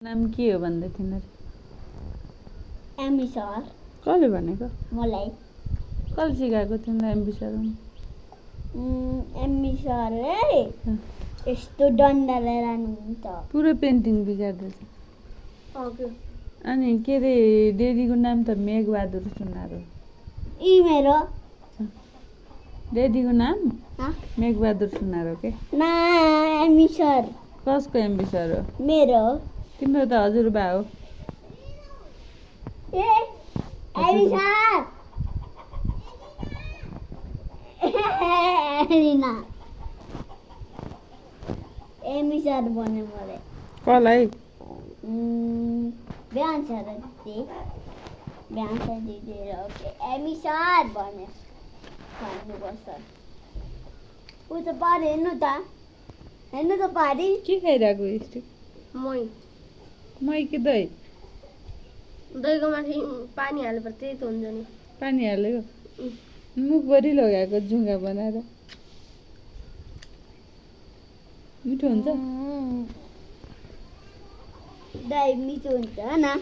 नाम के हो भन्दै थिएन रे? एमी सर कसले भनेको? मलाई कसले सिकाएको तिमीलाई एमबी सर? एमी सरले यस्तो डन्डा लिएर आउनुहुन्छ। पुरै पेन्टिङ बिगार्दैछ। हजुर अनि के रे डेडीको नाम त मेघबहादुर सुनार हो। यी मेरो डेडीको नाम मेघबहादुर सुनार हो के? ना एमी सर कसको एमबी सर हो? मेरो तिम्रो त हजुरबा हो। ए एमी सर एमिना एमी सर भन्ने मैले कसलाई? बिहान सर दिदी ओके एमी सर भने भन्नुपर्छ। ऊ त पारि हेर्नु त पारि के खाइरहेको यस्तो? मै कि दही? दहीको माथि पानी हालेपछि त्यही त हुन्छ नि। पानी हालेको मुखभरि लगाएको जुङ्गा बनाएर मिठो हुन्छ? दही मिठो हुन्छ न।